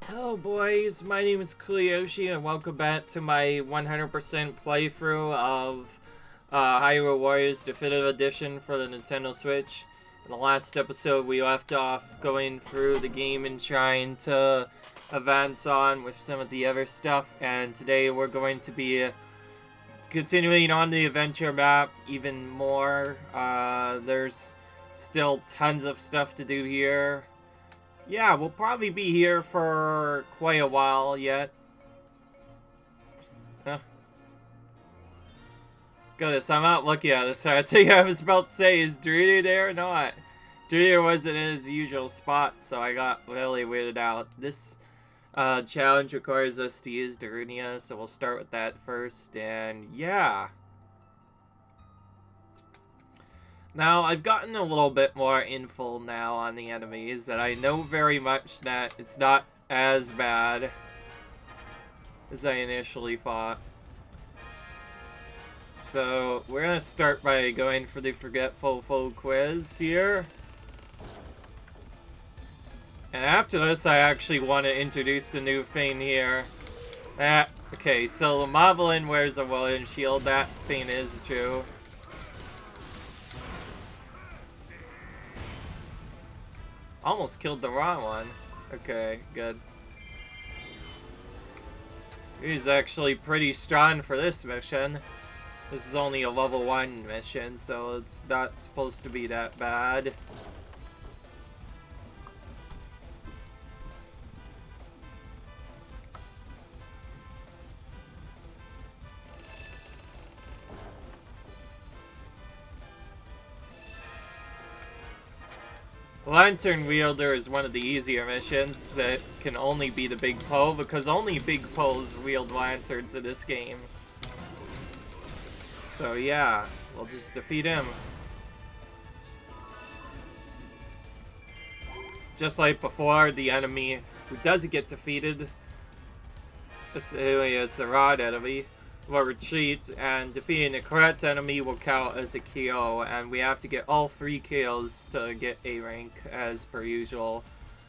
Hello boys, my name is Kuliyoshi and welcome back to my 100% playthrough of Hyrule Warriors Definitive Edition for the Nintendo Switch. In the last episode we left off going through the game and trying to advance on with some of the other stuff, and today we're going to be continuing on the adventure map even more. There's still tons of stuff to do here. Yeah, we'll probably be here for quite a while yet. Goodness, I'm not looking at this. I tell you, I was about to say, is Druida there or not? Druida wasn't in his usual spot, so I got really weirded out. This challenge requires us to use Darunia, so we'll start with that first, and yeah. Now, I've gotten a little bit more info now on the enemies, and I know very much that it's not as bad as I initially thought. So, we're gonna start by going for the Forgetful Foe quiz here. And after this, I actually want to introduce the new thing here. Okay, so the Moblin wears a wooden shield, that thing is true. Almost killed the wrong one. Okay, good. He's actually pretty strong for this mission. This is only a level 1 mission, so it's not supposed to be that bad. Lantern Wielder is one of the easier missions that can only be the Big Poe, because only Big Poes wield lanterns in this game. So yeah, we'll just defeat him. Just like before, the enemy who doesn't get defeated, assuming it's a rod enemy, will retreat, and defeating the correct enemy will count as a KO, and we have to get all 3 KOs to get A rank, as per usual.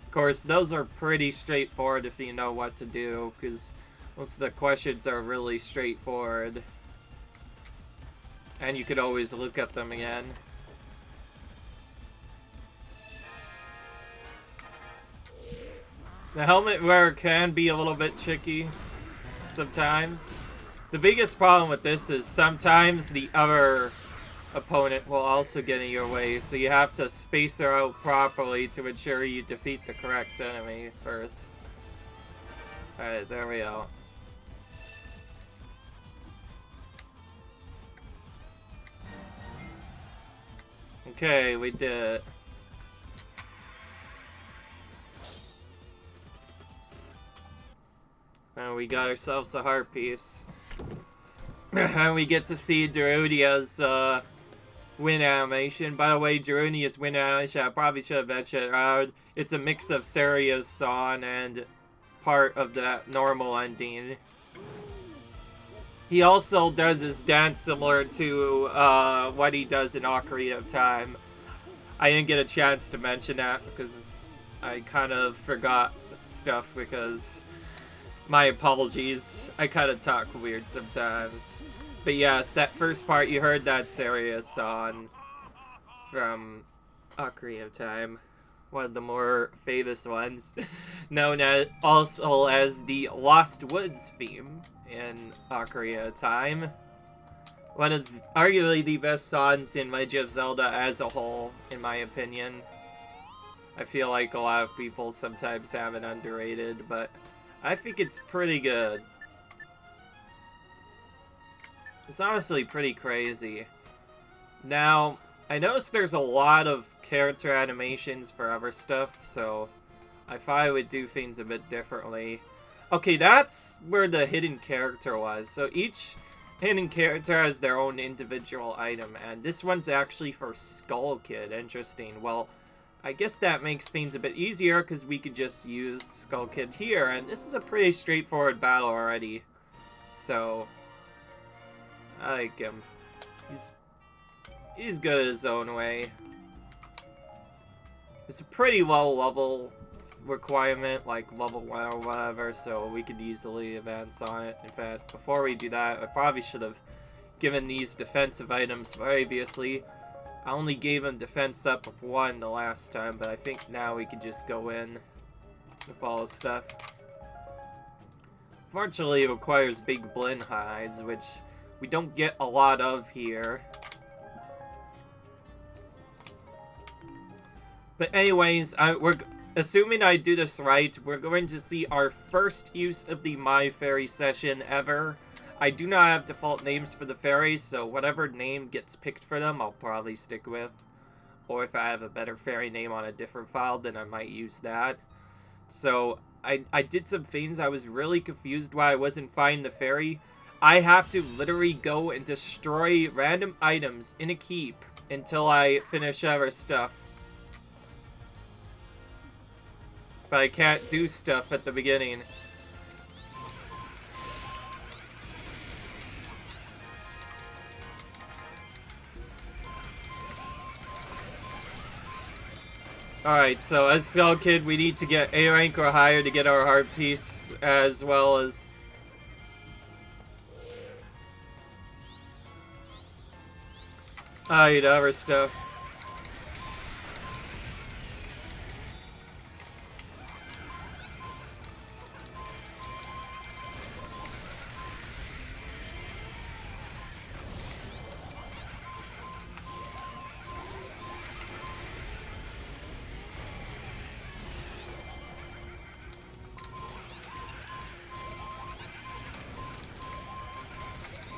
Of course, those are pretty straightforward if you know what to do, because most of the questions are really straightforward. And you could always look at them again. The helmet wearer can be a little bit tricky sometimes. The biggest problem with this is sometimes the other opponent will also get in your way, so you have to space her out properly to ensure you defeat the correct enemy first. Alright, there we go. Okay, we did it. And we got ourselves a heart piece. And we get to see Darunia's win animation. By the way, Darunia's win animation, I probably should have mentioned it out. It's a mix of Saria's song and part of that normal ending. He also does his dance similar to what he does in Ocarina of Time. I didn't get a chance to mention that because I kind of forgot stuff, because my apologies. I kind of talk weird sometimes. But yes, that first part you heard, that Saria's song from Ocarina of Time. One of the more famous ones. Known as also as the Lost Woods theme in Ocarina of Time. One of arguably the best songs in Legend of Zelda as a whole, in my opinion. I feel like a lot of people sometimes have it underrated, but I think it's pretty good. It's honestly pretty crazy. Now, I noticed there's a lot of character animations for other stuff, so I thought I would do things a bit differently. Okay, that's where the hidden character was. So each hidden character has their own individual item, and this one's actually for Skull Kid. Interesting. Well, I guess that makes things a bit easier because we could just use Skull Kid here, and this is a pretty straightforward battle already. So I like him. He's good in his own way. It's a pretty low level requirement, like level 1 or whatever, so we could easily advance on it. In fact, before we do that, I probably should have given these defensive items previously. I only gave them defense up of 1 the last time, but I think now we can just go in with all the stuff. Fortunately, it requires big blend hides, which we don't get a lot of here. But anyways, we're assuming I do this right, we're going to see our first use of the My Fairy session ever. I do not have default names for the fairies, so whatever name gets picked for them, I'll probably stick with. Or if I have a better fairy name on a different file, then I might use that. So, I did some things. I was really confused why I wasn't finding the fairy. I have to literally go and destroy random items in a keep until I finish other stuff. But I can't do stuff at the beginning. Alright, so as Skull Kid, we need to get A rank or higher to get our heart piece, as well as... other stuff.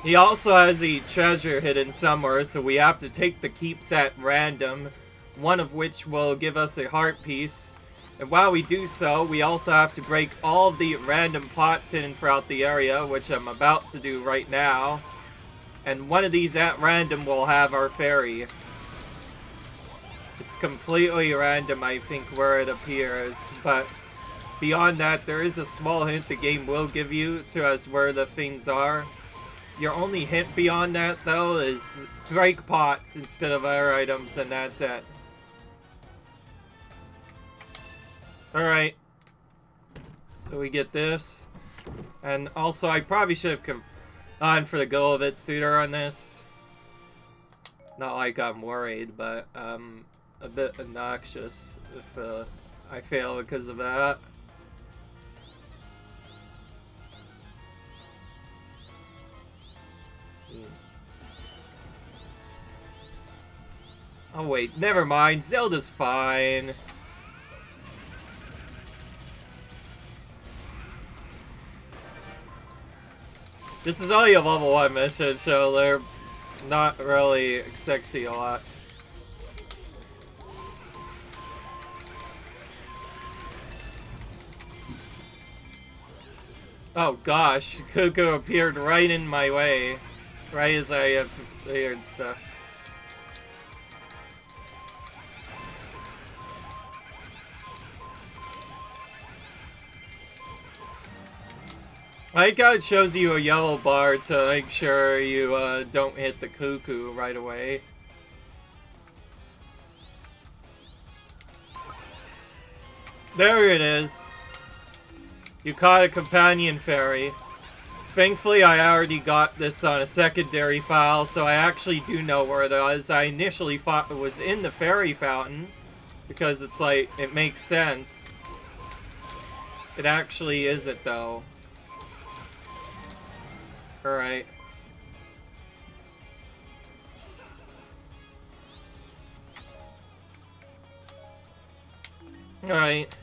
He also has a treasure hidden somewhere, so we have to take the keeps at random, one of which will give us a heart piece. And while we do so, we also have to break all of the random pots hidden throughout the area, which I'm about to do right now. And one of these at random will have our fairy. It's completely random, I think, where it appears, but beyond that, there is a small hint the game will give you to us where the things are. Your only hint beyond that, though, is break pots instead of other items, and that's it. Alright. So we get this. And also, I probably should have come on for the go of it sooner on this. Not like I'm worried, but a bit obnoxious if I fail because of that. Oh wait, never mind. Zelda's fine. This is only a level 1 mission, so they're not really expecting a lot. Oh gosh, Cucco appeared right in my way. Right as I have prepared stuff. I like how it shows you a yellow bar to make sure you don't hit the Cucco right away. There it is. You caught a companion fairy. Thankfully, I already got this on a secondary file, so I actually do know where it was. I initially thought it was in the fairy fountain, because it's like, it makes sense. It actually isn't, though. Alright. Alright.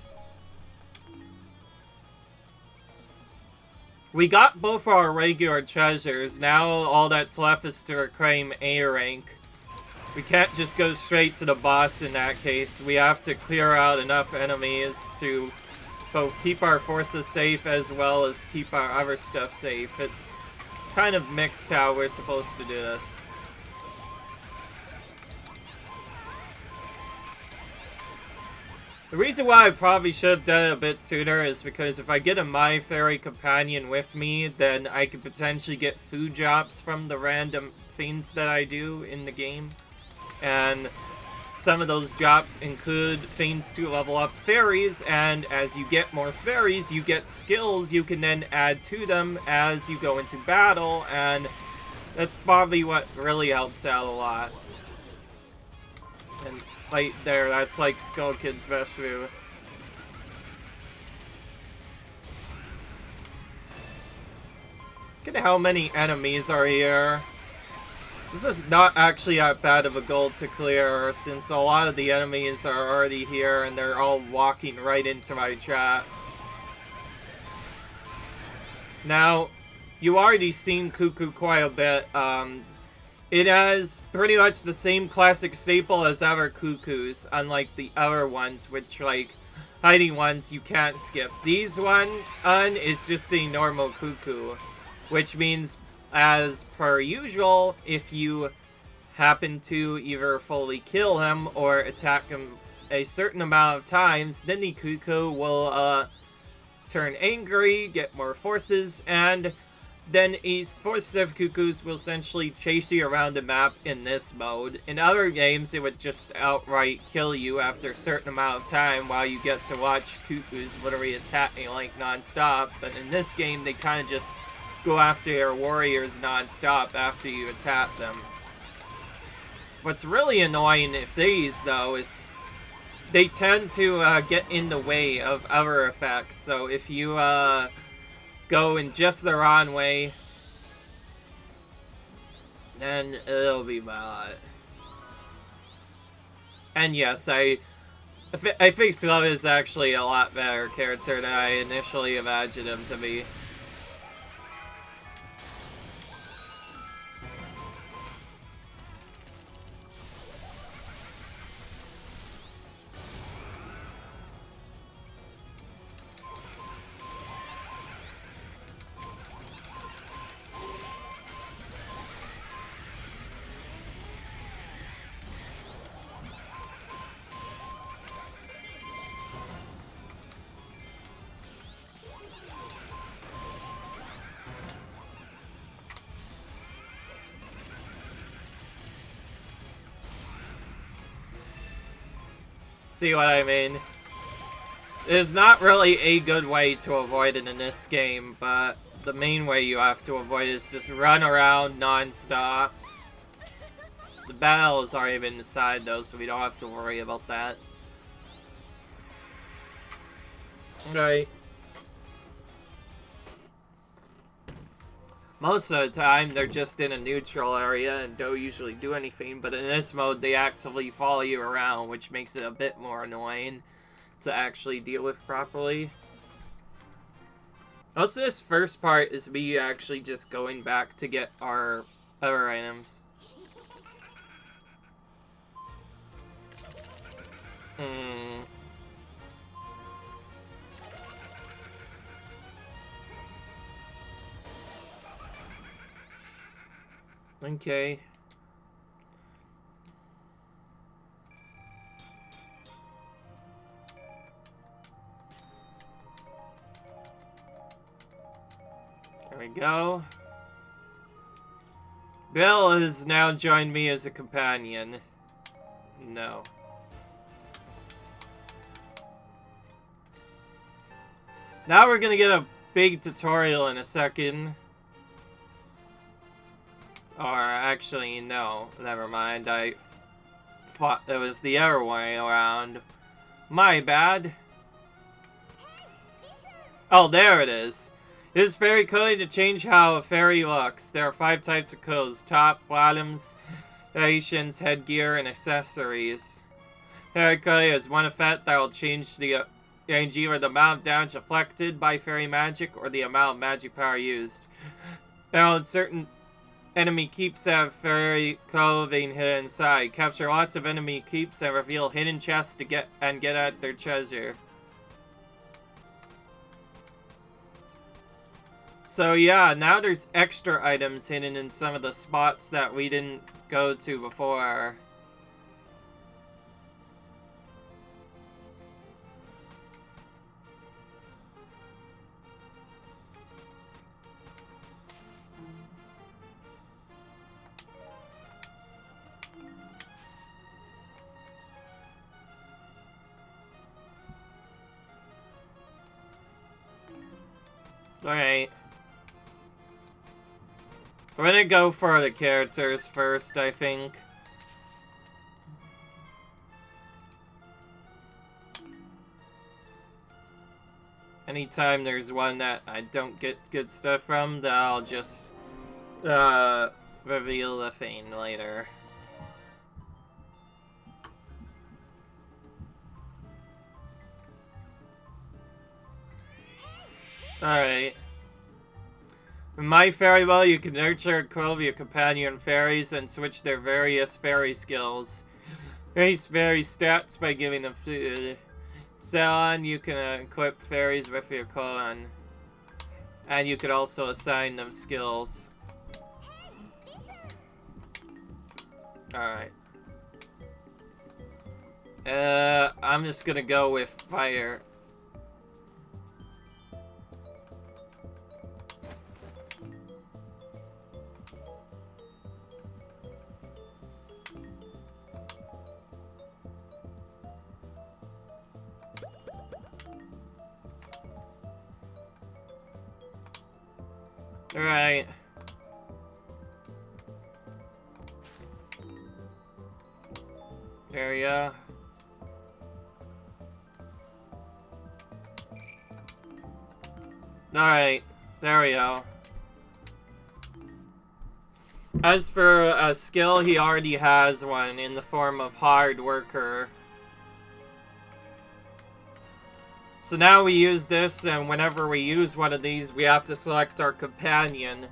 We got both our regular treasures. Now all that's left is to reclaim A rank. We can't just go straight to the boss in that case. We have to clear out enough enemies to both keep our forces safe as well as keep our other stuff safe. It's kind of mixed how we're supposed to do this. The reason why I probably should have done it a bit sooner is because if I get a My Fairy companion with me, then I could potentially get food drops from the random things that I do in the game. And some of those drops include things to level up fairies, and as you get more fairies, you get skills you can then add to them as you go into battle, and that's probably what really helps out a lot. And right there, that's like Skull Kid's best move. Look at how many enemies are here. This is not actually that bad of a goal to clear, since a lot of the enemies are already here and they're all walking right into my trap. Now, you already seen Cucco quite a bit. It has pretty much the same classic staple as other Cuccos, unlike the other ones, which, like, hiding ones you can't skip. These one is just a normal Cucco, which means, as per usual, if you happen to either fully kill him or attack him a certain amount of times, then the Cucco will turn angry, get more forces, and then a force of Cuccos will essentially chase you around the map in this mode. In other games, it would just outright kill you after a certain amount of time while you get to watch Cuccos literally attacking like non-stop. But in this game, they kind of just go after your warriors non-stop after you attack them. What's really annoying with these, though, is they tend to get in the way of other effects. So if you go in just the wrong way, then it'll be bad. And yes, I think Slug is actually a lot better character than I initially imagined him to be. See what I mean? There's not really a good way to avoid it in this game, but the main way you have to avoid it is just run around non-stop. The battle's already been decided though, so we don't have to worry about that. Right. Most of the time, they're just in a neutral area and don't usually do anything, but in this mode, they actively follow you around, which makes it a bit more annoying to actually deal with properly. Most of this first part is me actually just going back to get our other items. Okay. There we go. Bill has now joined me as a companion. No. Now we're gonna get a big tutorial in a second. Or actually, no. Never mind. I thought it was the other way around. My bad. Oh, there it is. It is fairy coding to change how a fairy looks. There are 5 types of codes: top, bottoms, variations, headgear, and accessories. Fairy coding has one effect that will change either the amount of damage afflicted by fairy magic or the amount of magic power used. Now, certain enemy keeps have fairy clothing hidden inside. Capture lots of enemy keeps and reveal hidden chests to get at their treasure. So yeah, now there's extra items hidden in some of the spots that we didn't go to before. Alright. We're gonna go for the characters first, I think. Anytime there's one that I don't get good stuff from, then I'll just reveal the thing later. Alright. In My Fairy Well, you can nurture and grow your companion fairies and switch their various fairy skills. Raise fairy stats by giving them food. So on, you can equip fairies with your clone. And you can also assign them skills. Alright. I'm just gonna go with fire. Alright. There we go. Alright. There we go. As for a skill, he already has one in the form of Hard Worker. So now we use this, and whenever we use one of these, we have to select our companion.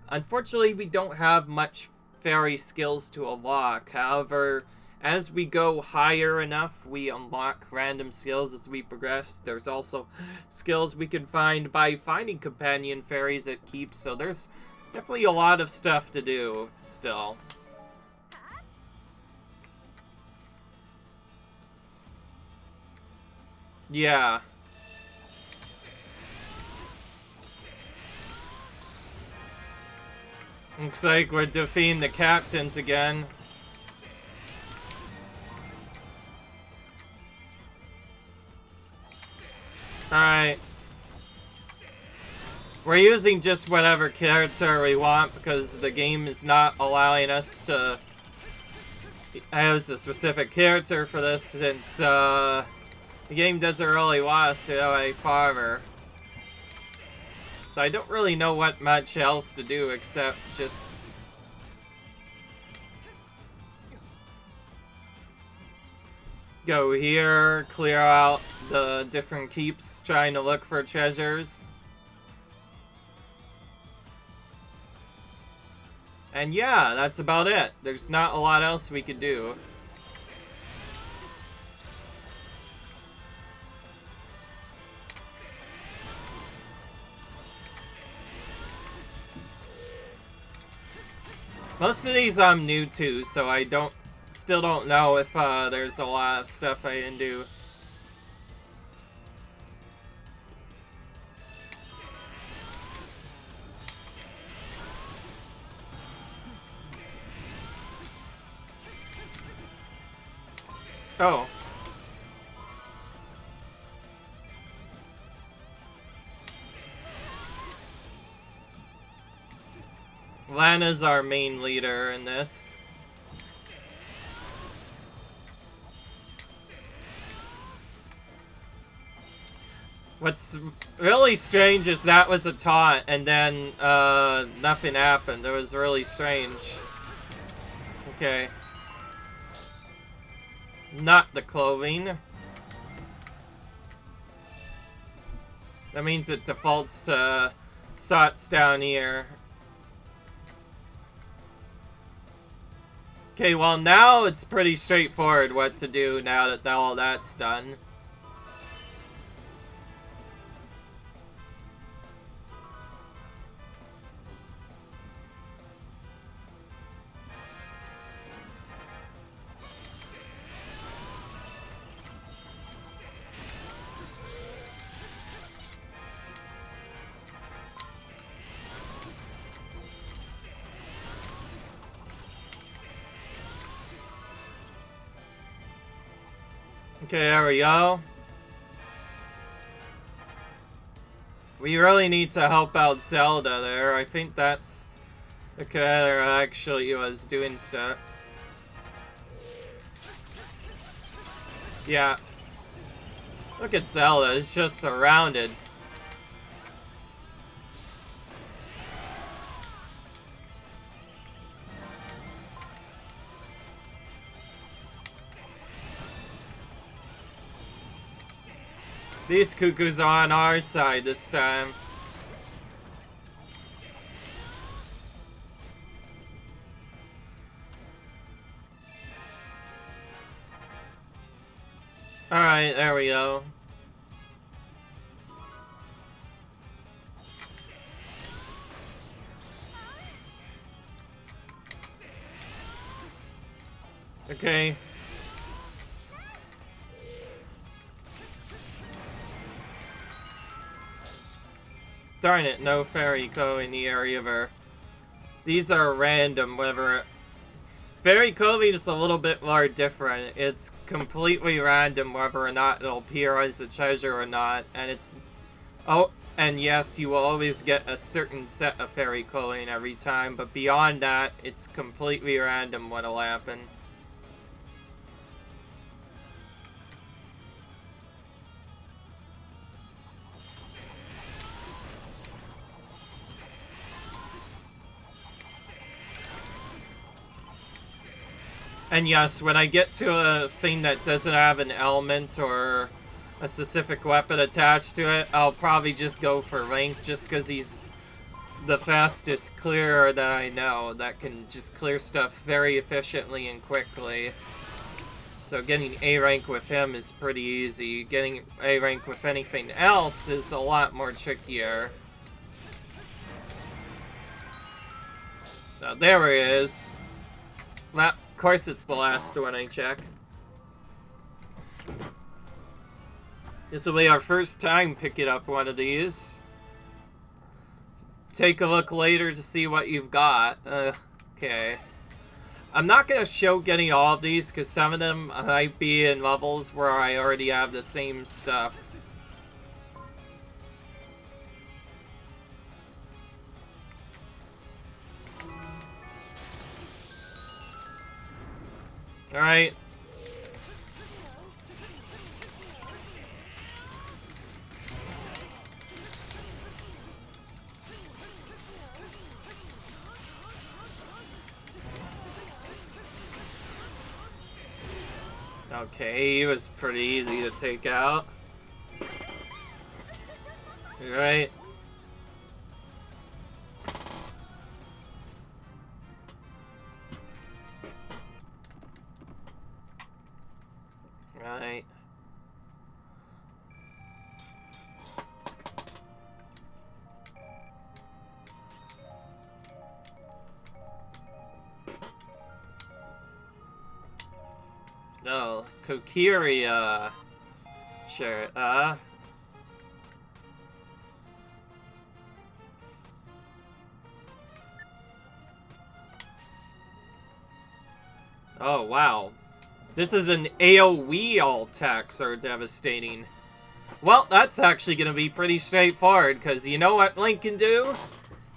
Unfortunately, we don't have much fairy skills to unlock. However, as we go higher enough, we unlock random skills as we progress. There's also skills we can find by finding companion fairies at keeps, so there's definitely a lot of stuff to do still. Yeah. Looks like we're defeating the captains again. Alright. We're using just whatever character we want because the game is not allowing us to use a specific character for this since, the game doesn't really want us to go any farther. So I don't really know what much else to do except just go here, clear out the different keeps, trying to look for treasures. And yeah, that's about it. There's not a lot else we could do. Most of these I'm new to, so I still don't know if there's a lot of stuff I can do. Oh. Lana's our main leader in this. What's really strange is that was a taunt, and then nothing happened. It was really strange. Okay. Not the clothing. That means it defaults to Sots down here. Okay, well now it's pretty straightforward what to do now that all that's done. Okay, there we go. We really need to help out Zelda there. I think that's the character actually was doing stuff. Yeah. Look at Zelda, it's just surrounded. These Cuccos are on our side this time. Alright, there we go. Okay. Darn it, no Fairy Co in the area where these are random, whether Fairy Cove is a little bit more different. It's completely random whether or not it'll appear as a treasure or not, and it's and yes, you will always get a certain set of Fairy Coin every time, but beyond that, it's completely random what'll happen. And yes, when I get to a thing that doesn't have an element or a specific weapon attached to it, I'll probably just go for Link, just because he's the fastest clearer that I know, that can just clear stuff very efficiently and quickly. So getting A rank with him is pretty easy. Getting A rank with anything else is a lot more trickier. Now, there he is. Of course it's the last one I check. This will be our first time picking up one of these. Take a look later to see what you've got. Okay. I'm not going to show getting all of these because some of them might be in levels where I already have the same stuff. Alright. Okay, he was pretty easy to take out. Right. Right. No, Kokiria. Sure, Oh, wow. This is an AoE all attacks are devastating. Well, that's actually going to be pretty straightforward, because you know what Link can do?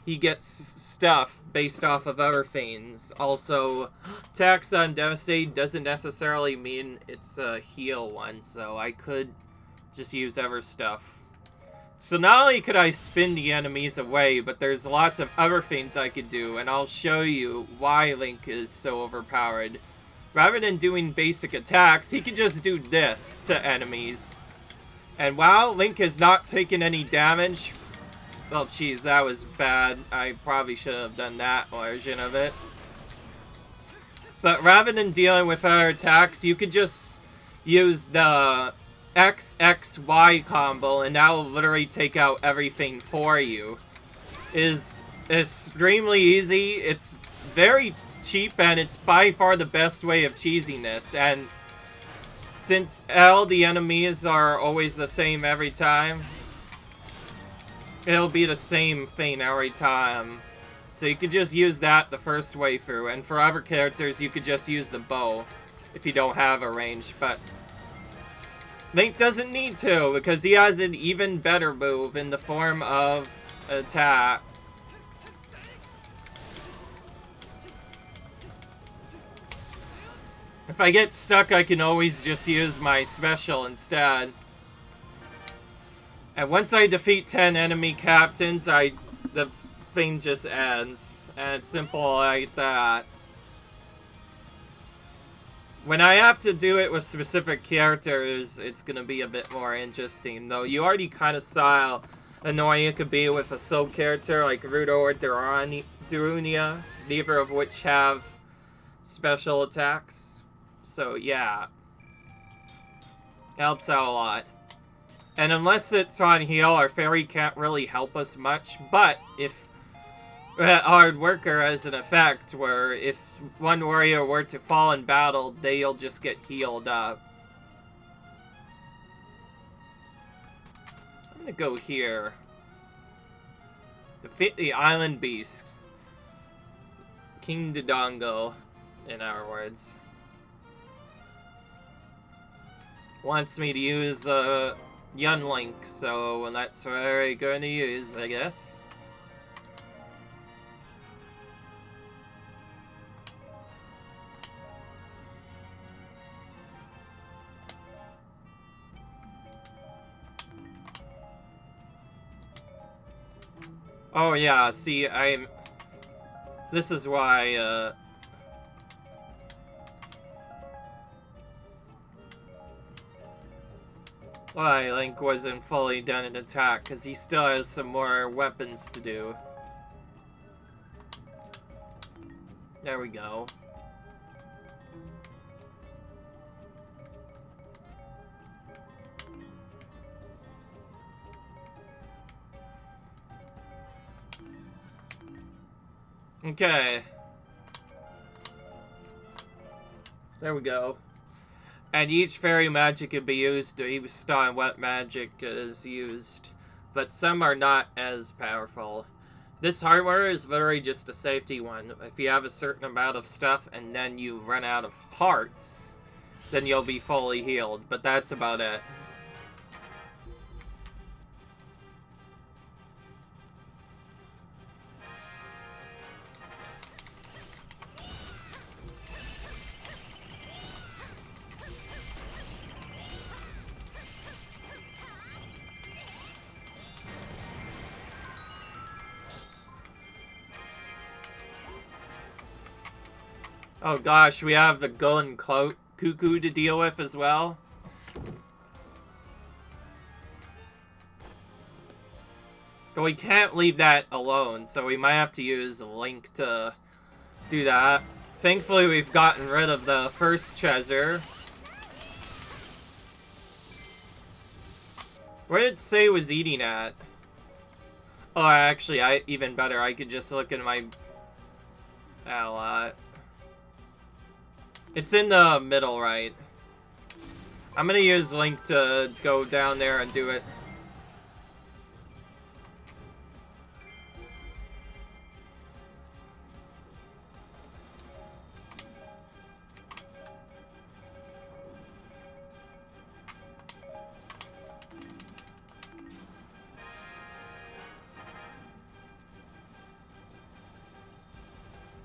He gets stuff based off of other things. Also, attacks on Devastate doesn't necessarily mean it's a heal one, so I could just use other stuff. So not only could I spin the enemies away, but there's lots of other things I could do, and I'll show you why Link is so overpowered. Rather than doing basic attacks, he can just do this to enemies. And while Link has not taken any damage... Well, geez, that was bad. I probably should have done that version of it. But rather than dealing with other attacks, you could just use the XXY combo, and that will literally take out everything for you. It is extremely easy. It's very cheap, and it's by far the best way of cheesing this. And since all the enemies are always the same every time, it'll be the same thing every time. So you could just use that the first way through. And for other characters, you could just use the bow if you don't have a range. But Link doesn't need to, because he has an even better move in the form of attack. If I get stuck, I can always just use my special instead. And once I defeat 10 enemy captains, the thing just ends. And it's simple like that. When I have to do it with specific characters, it's gonna be a bit more interesting. Though you already kind of saw how annoying it could be with a solo character like Rudo or Darunia, neither of which have special attacks. So yeah, helps out a lot. And unless it's on heal, our fairy can't really help us much. But if Hard Worker has an effect where if one warrior were to fall in battle, they'll just get healed up. I'm gonna go here. Defeat the Island Beast. King Dodongo, in our words. Wants me to use Young Link, so that's what we're going to use, I guess. Oh yeah, see, this is why, why Link wasn't fully done an attack, because he still has some more weapons to do. There we go. Okay. There we go. And each fairy magic can be used to even stun wet magic is used. But some are not as powerful. This hardware is literally just a safety one. If you have a certain amount of stuff and then you run out of hearts, then you'll be fully healed. But that's about it. Oh gosh, we have the Ganon Cucco to deal with as well. But we can't leave that alone, so we might have to use Link to do that. Thankfully, we've gotten rid of the first treasure. Where did it say it was eating at? Oh, actually, even better. I could just look at my... It's in the middle, right? I'm gonna use Link to go down there and do it.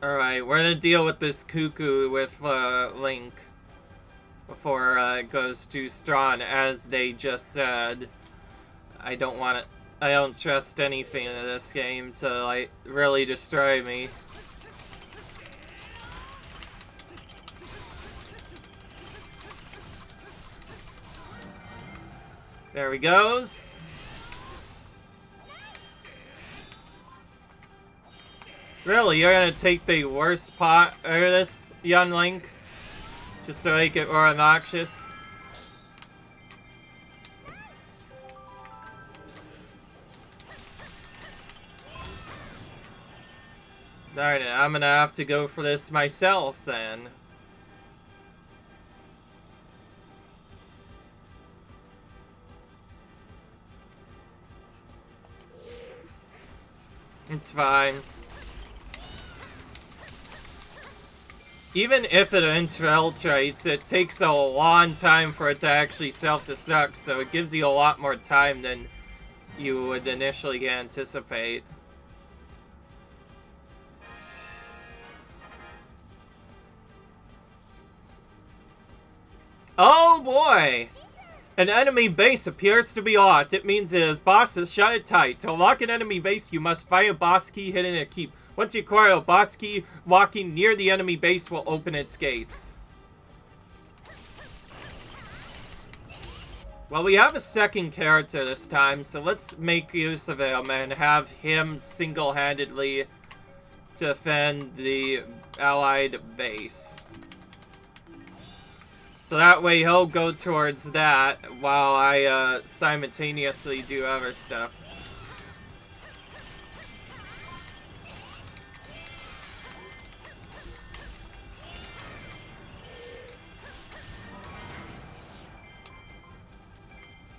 Alright, we're gonna deal with this Cucco with Link before it goes too strong, as they just said. I don't trust anything in this game to, like, really destroy me. There he goes. Really, you're gonna take the worst part of this, Young Link? Just to make it more obnoxious? Darn it, I'm gonna have to go for this myself, then. It's fine. even if it infiltrates, it takes a long time for it to actually self-destruct, so it gives you a lot more time than you would initially anticipate. Oh boy! An enemy base appears to be locked. It means its boss has shut it tight. To unlock an enemy base, you must find a boss key hidden in a keep. Once you acquire a boss key, walking near the enemy base will open its gates. Well, we have a second character this time, so let's make use of him and have him single-handedly defend the allied base. So that way he'll go towards that while I simultaneously do other stuff.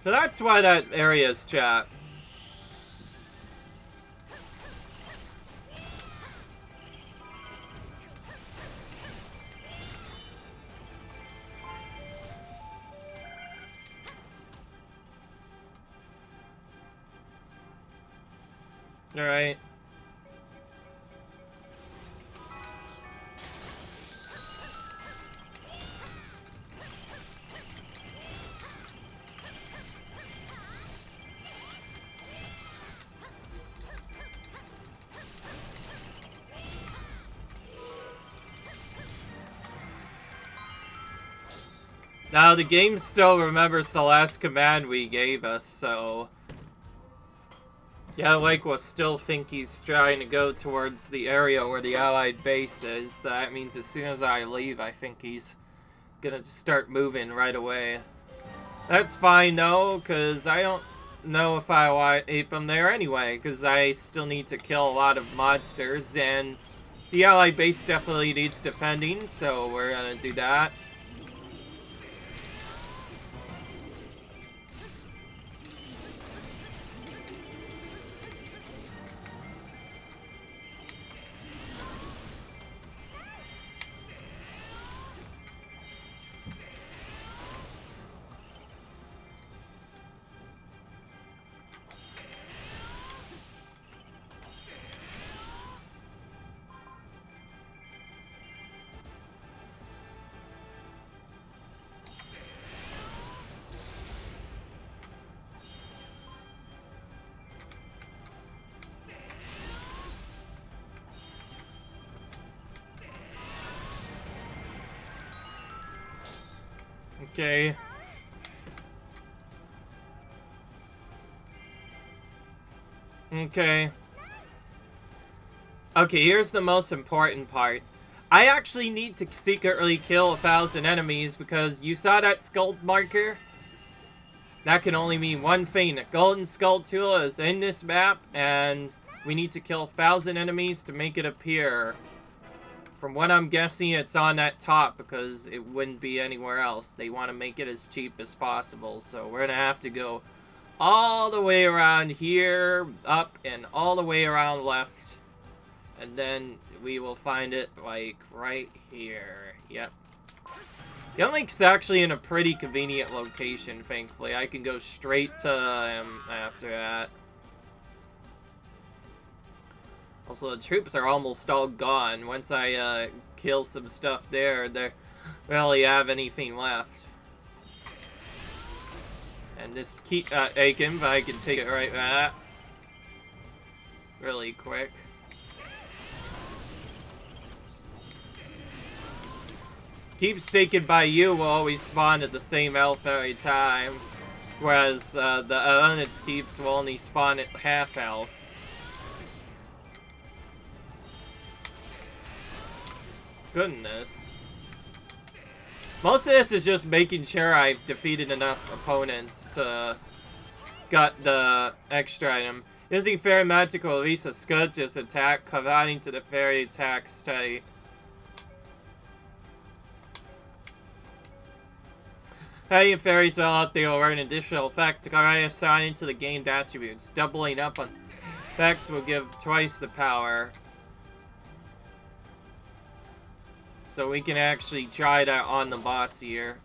So that's why that area is trapped. Alright. Now, the game still remembers the last command we gave us, so... Yeah, like, we'll still think he's trying to go towards the area where the allied base is. So that means as soon as I leave, I think he's gonna start moving right away. That's fine, though, because I don't know if I want to ape him there anyway, because I still need to kill a lot of monsters, and the allied base definitely needs defending, so we're gonna do that. Okay. Okay. Okay, here's the most important part. I actually need to secretly kill 1,000 enemies because you saw that skull marker? That can only mean one thing. A golden Skulltula is in this map, and we need to kill 1,000 enemies to make it appear. From what I'm guessing, it's on that top because it wouldn't be anywhere else. They want to make it as cheap as possible, so we're going to have to go all the way around here, up, and all the way around left. And then we will find it, like, right here. Yep. The lake's actually in a pretty convenient location, thankfully. I can go straight to him after that. Also, the troops are almost all gone. Once I kill some stuff there, they barely have anything left. And this Aiken, but I can take it right back. Really quick. Keeps taken by you will always spawn at the same elf every time. Whereas the Units keeps will only spawn at half elf. Goodness. Most of this is just making sure I've defeated enough opponents to got the extra item. Using fairy magic will release a Skulltulas attack, combining to the fairy attack type. Having fairies all out there will earn an additional effect to assign into the gained attributes. Doubling up on effects will give twice the power. So we can actually try that on the boss here.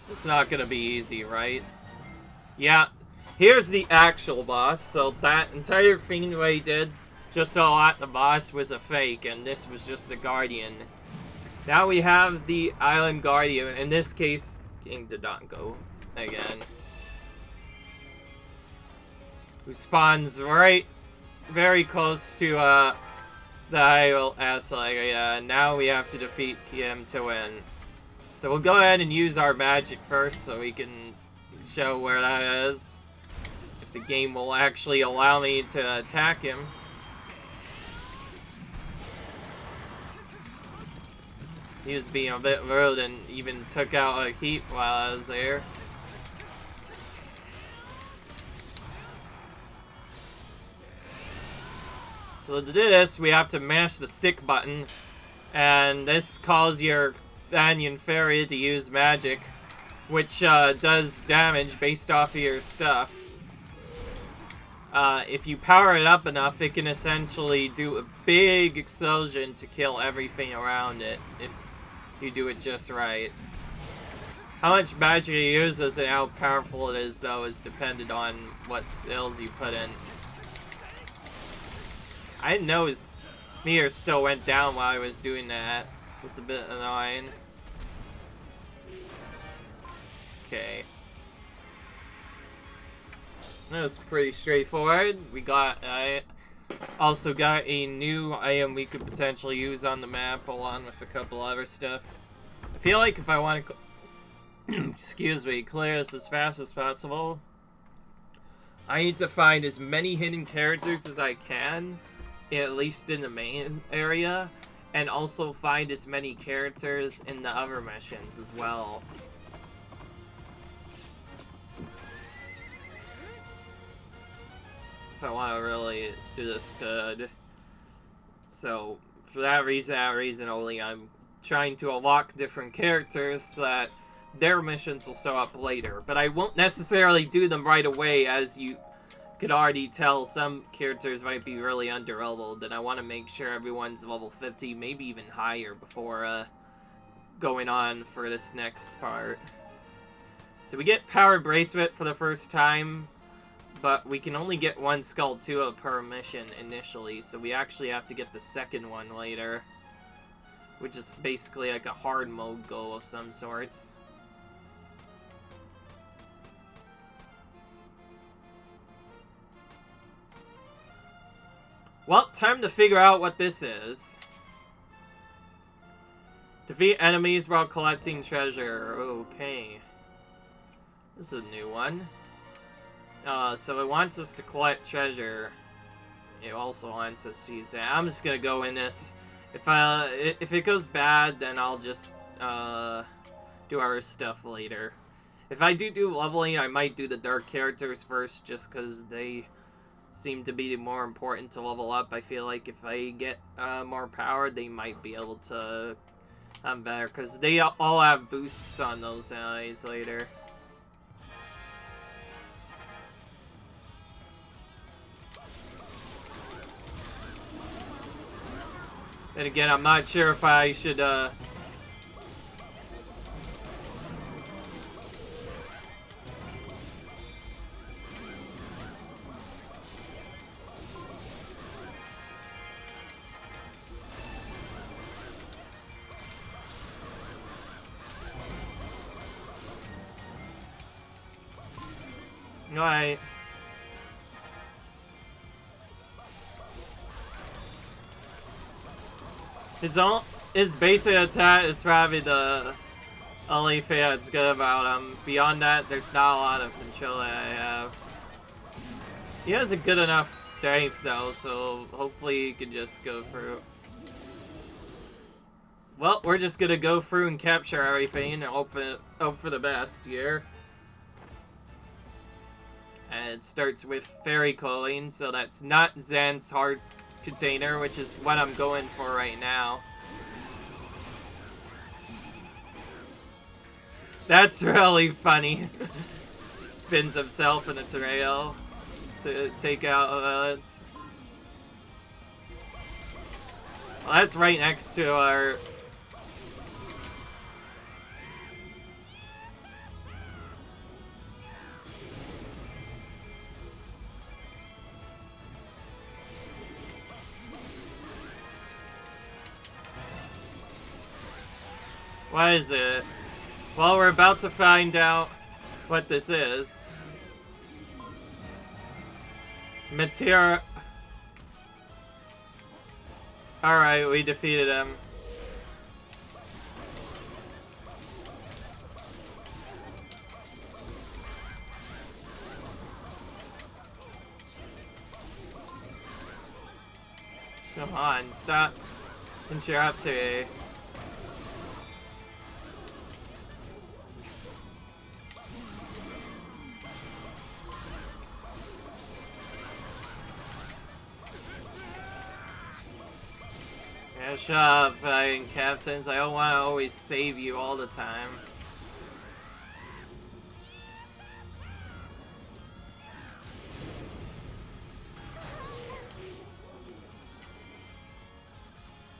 It's not gonna be easy, right? Yeah, here's the actual boss. So that entire thing we did just so that the boss was a fake, and this was just the Guardian. Now we have the Island Guardian, in this case, King Dodongo, again. Who spawns right, very close to, the Hyrule area. Now we have to defeat him to win. So we'll go ahead and use our magic first so we can show where that is. If the game will actually allow me to attack him. He was being a bit rude and even took out a heat while I was there. So to do this, we have to mash the stick button, and this calls your Banyan Fairy to use magic, which does damage based off of your stuff. If you power it up enough, it can essentially do a big explosion to kill everything around it, if you do it just right. How much magic it uses and how powerful it is, though, is dependent on what skills you put in. I didn't know his meter still went down while I was doing that. It's a bit annoying. Okay. That was pretty straightforward. We got, also got a new item we could potentially use on the map, along with a couple other stuff. I feel like if I want to, excuse me, clear this as fast as possible, I need to find as many hidden characters as I can, at least in the main area, and also find as many characters in the other missions as well. If I want to really do this good. So, for that reason only, I'm trying to unlock different characters so that their missions will show up later. But I won't necessarily do them right away, as you could already tell some characters might be really underleveled, and I want to make sure everyone's level 50, maybe even higher, before going on for this next part. So we get Power Bracelet for the first time, but we can only get one Skulltula per mission initially, so we actually have to get the second one later, which is basically like a hard mode goal of some sorts. Well, time to figure out what this is. Defeat enemies while collecting treasure. Okay. This is a new one. So it wants us to collect treasure. It also wants us to use that. I'm just gonna go in this. If it goes bad, then I'll just do our stuff later. If I do leveling, I might do the dark characters first, just because they seem to be more important to level up. I feel like if I get more power, they might be able to better, because they all have boosts on those allies later. And again, I'm not sure if I should, Alright. His basic attack is probably the only thing that's good about him. Beyond that, there's not a lot of control that I have. He has a good enough strength though, so hopefully he can just go through. Well, we're just gonna go through and capture everything and hope for the best here. And it starts with Fairy Coaling, so that's not Zan's heart container, which is what I'm going for right now. That's really funny. Spins himself in a trail to take out us. Well, that's right next to our... What is it? Well, we're about to find out what this is. Material... Alright, we defeated him. Come on, stop interrupting. Yeah, shut up, captains. I don't want to always save you all the time.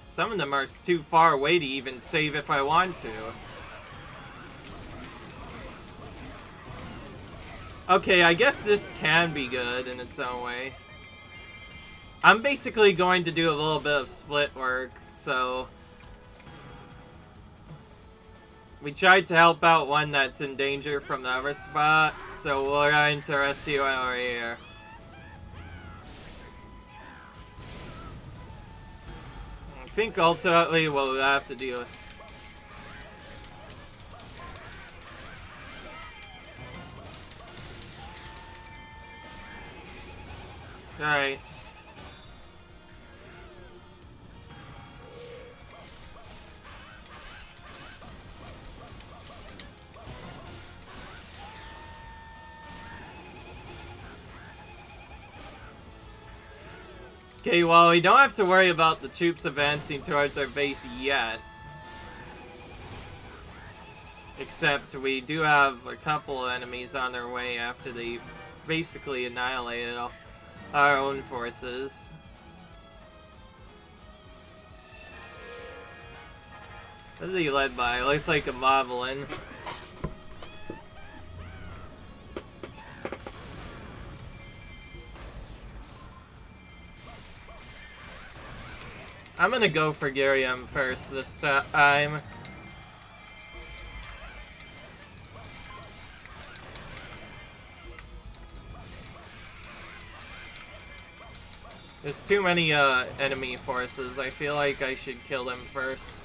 Some of them are too far away to even save if I want to. Okay, I guess this can be good in its own way. I'm basically going to do a little bit of split work, so... We tried to help out one that's in danger from the other spot, so we're going to rescue over here. I think ultimately we'll have to deal with... Alright. Okay, well, we don't have to worry about the troops advancing towards our base yet. Except we do have a couple of enemies on their way after they basically annihilated our own forces. What are they led by? It looks like a moblin. I'm gonna go for Girium first this time. There's too many enemy forces. I feel like I should kill them first.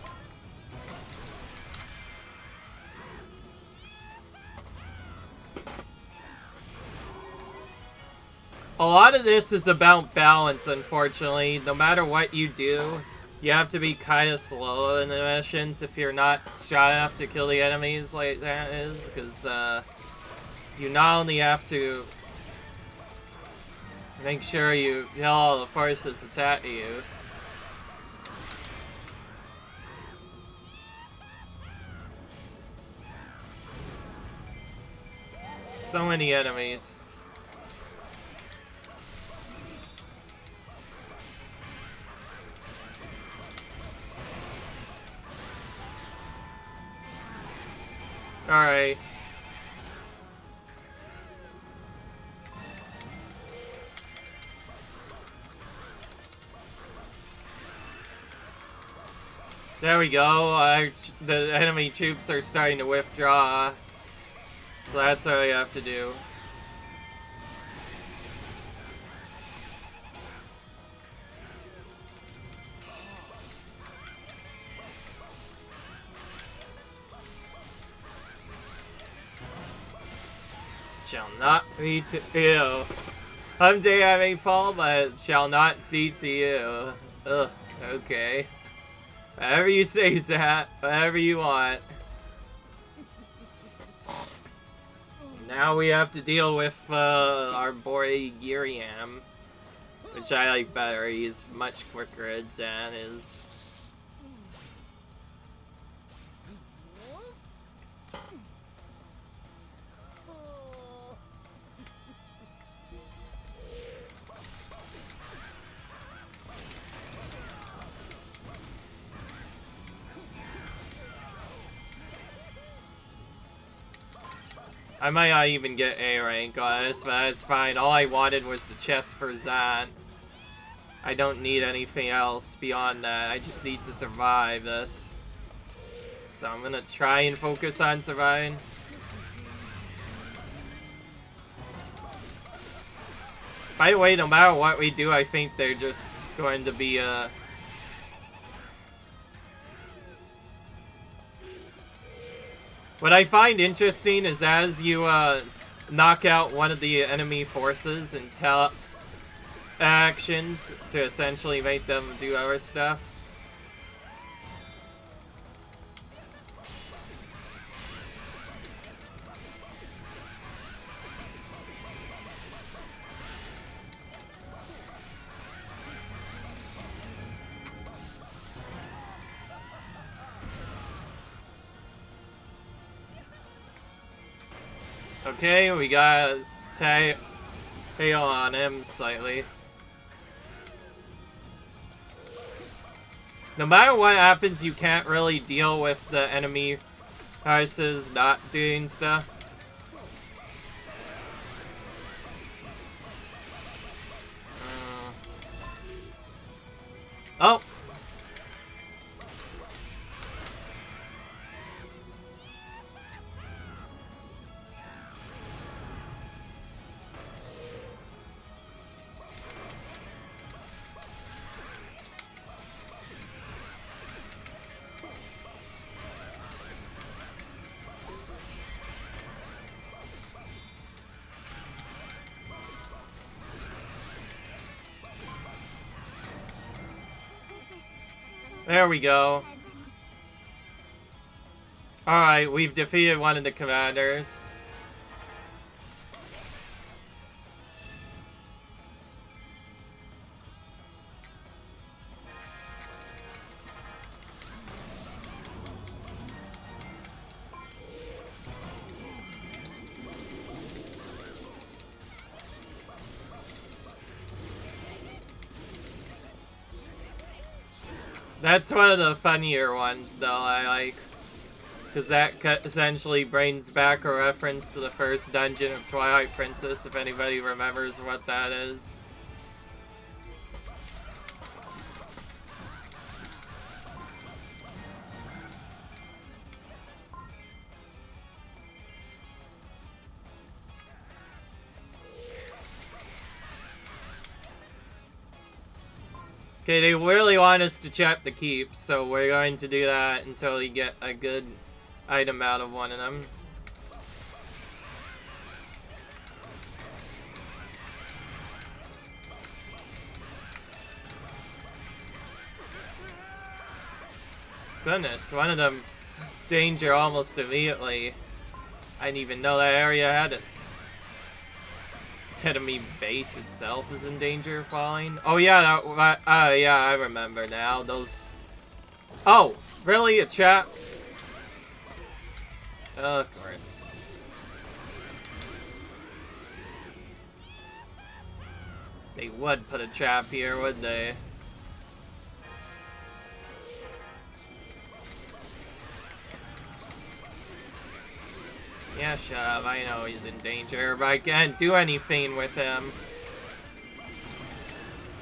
A lot of this is about balance, unfortunately. No matter what you do, you have to be kind of slow in the missions if you're not shy enough to kill the enemies like that is, because you not only have to make sure you kill all the forces attacking you. So many enemies. Alright. There we go. The enemy troops are starting to withdraw. So that's all you have to do. Shall not be to you. Someday I may fall, but shall not be to you. Ugh, okay. Whatever you say, Zat. Whatever you want. Now we have to deal with our boy Giriam, which I like better. He's much quicker than is. I might not even get A rank on this, but that's fine. All I wanted was the chest for Zan. I don't need anything else beyond that. I just need to survive this. So I'm gonna try and focus on surviving. By the way, no matter what we do, I think they're just going to be, What I find interesting is as you, knock out one of the enemy forces and tell actions to essentially make them do other stuff. Okay, we got tail on him slightly. No matter what happens, you can't really deal with the enemy houses not doing stuff. Oh! There we go. Alright, we've defeated one of the commanders. That's one of the funnier ones, though, I like. Because that essentially brings back a reference to the first dungeon of Twilight Princess, if anybody remembers what that is. Okay, they really want us to check the keep, so we're going to do that until we get a good item out of one of them. Goodness, one of them danger almost immediately. I didn't even know that area had it. Enemy base itself is in danger of falling. Oh yeah, yeah, I remember now. Those. Oh, really? A trap? Of course. They would put a trap here, would they? Yeah, shut up. I know he's in danger, but I can't do anything with him.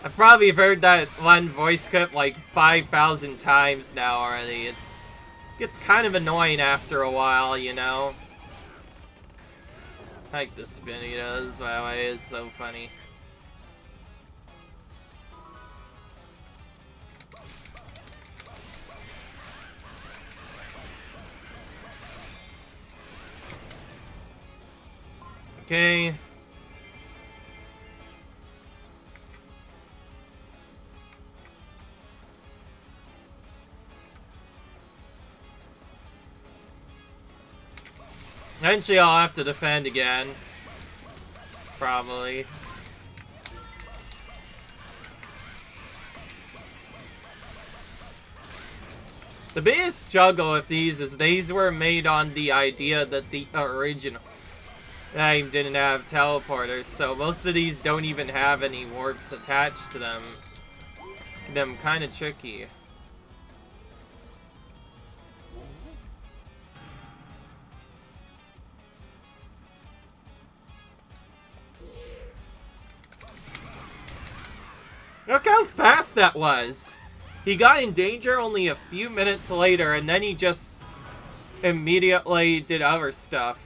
I've probably heard that one voice clip like 5,000 times now already. It gets kind of annoying after a while, you know? I like the spin he does, by the way, it's so funny. Okay. Eventually I'll have to defend again. Probably. The biggest struggle with these is these were made on the idea that the original game didn't have teleporters, so most of these don't even have any warps attached to them. Them kind of tricky. Look how fast that was! He got in danger only a few minutes later, and then he just immediately did other stuff.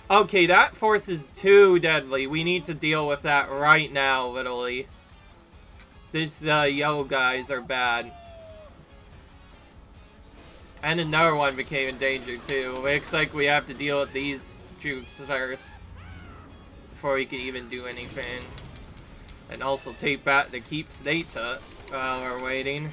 Okay, that force is too deadly. We need to deal with that right now, literally. These yellow guys are bad. And another one became in danger too. Looks like we have to deal with these troops first before we can even do anything. And also take back the keeps data while we're waiting.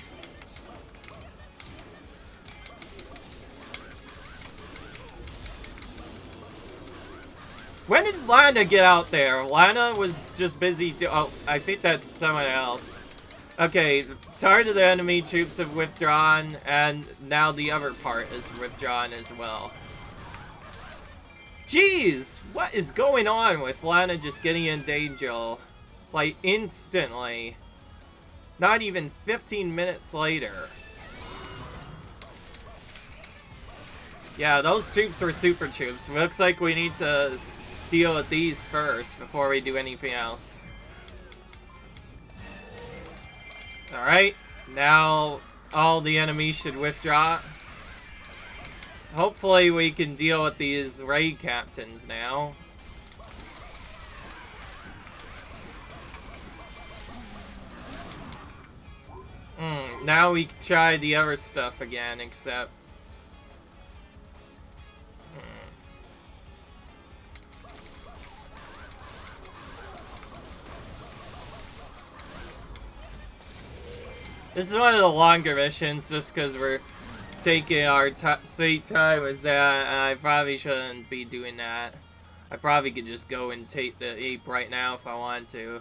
When did Lana get out there? Lana was just busy oh, I think that's someone else. Okay, sorry to the enemy troops have withdrawn, and now the other part is withdrawn as well. Jeez! What is going on with Lana just getting in danger? Like, instantly. Not even 15 minutes later. Yeah, those troops were super troops. Looks like we need to deal with these first before we do anything else. Alright, now all the enemies should withdraw. Hopefully we can deal with these raid captains now. Now we can try the other stuff again, except... This is one of the longer missions, just because we're taking our sweet time with that. I probably shouldn't be doing that. I probably could just go and take the ape right now if I want to.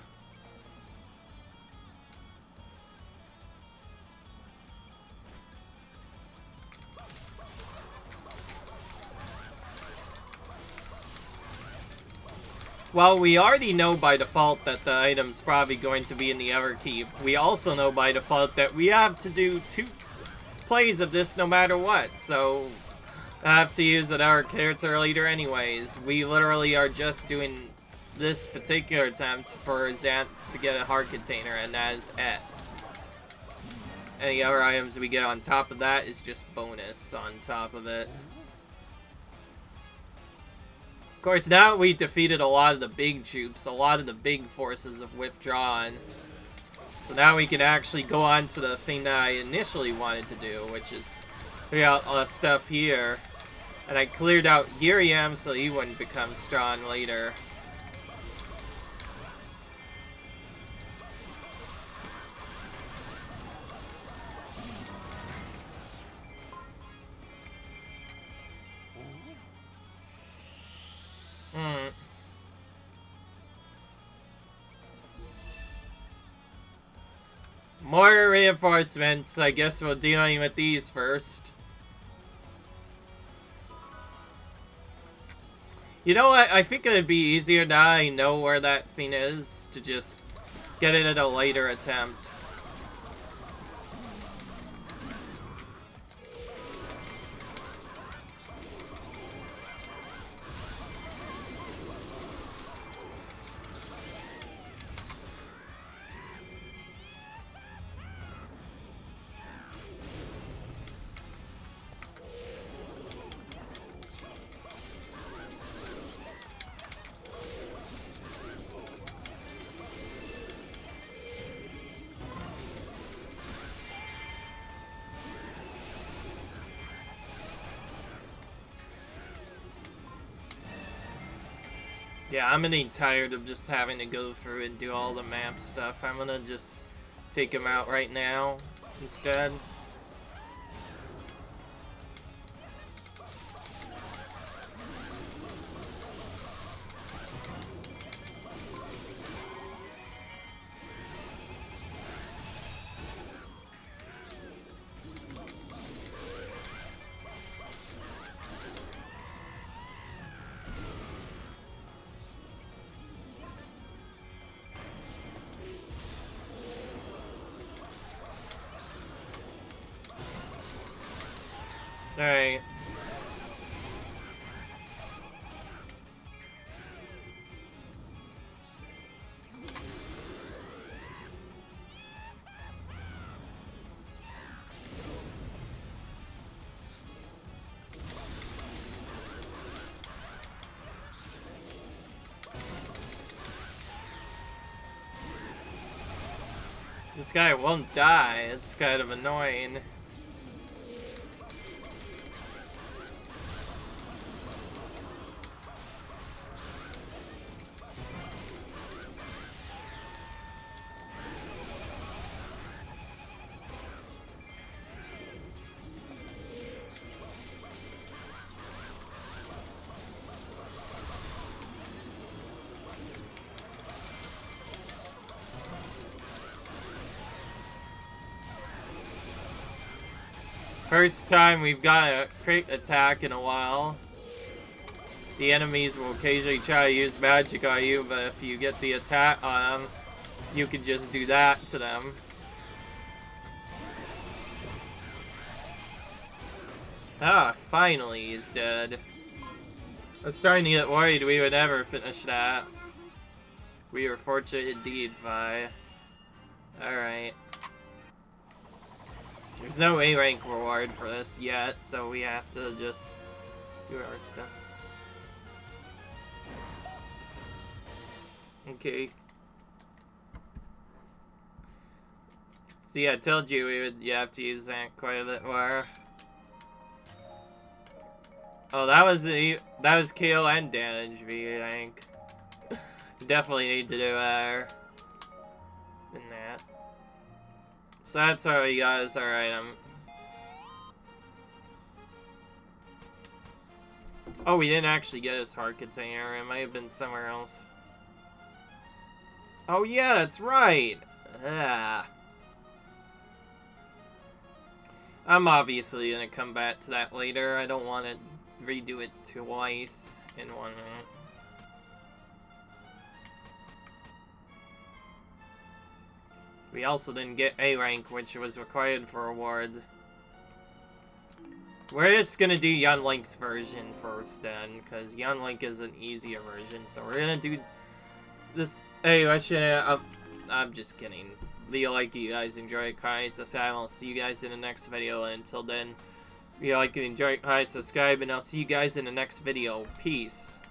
Well, we already know by default that the item's probably going to be in the Everkeep. We also know by default that we have to do 2 plays of this no matter what, so I have to use another character leader anyways. We literally are just doing this particular attempt for Zant to get a heart container, and that is it. Any other items we get on top of that is just bonus on top of it. Of course, now we defeated a lot of the big troops, a lot of the big forces have withdrawn. So now we can actually go on to the thing that I initially wanted to do, which is clear out all the stuff here. And I cleared out Giriam so he wouldn't become strong later. More reinforcements. I guess we're dealing with these first. You know what? I think it'd be easier now I know where that thing is to just get it at a later attempt. Yeah, I'm getting tired of just having to go through and do all the map stuff. I'm gonna just take him out right now instead. Alright. This guy won't die. It's kind of annoying. First time we've got a crit attack in a while. The enemies will occasionally try to use magic on you, but if you get the attack on them, you can just do that to them. Ah, finally he's dead. I was starting to get worried we would never finish that. We were fortunate indeed, Vi. Alright. There's no A rank reward for this yet, so we have to just do our stuff. Okay. See, I told you you have to use that quite a bit more. Oh, that was KO and damage V, I think. Definitely need to do better than that. So that's all we got as our item. Oh, we didn't actually get his heart container. It might have been somewhere else. Oh yeah, that's right. Ah. I'm obviously gonna come back to that later. I don't want to redo it twice in one minute. We also didn't get A rank, which was required for award. We're just gonna do Young Link's version first then, because Young Link is an easier version. So we're gonna do this. Hey, I'm just kidding. If like you guys enjoy, comment, subscribe, and I'll see you guys in the next video. And until then, if you like and enjoy, comment, subscribe, and I'll see you guys in the next video. Peace.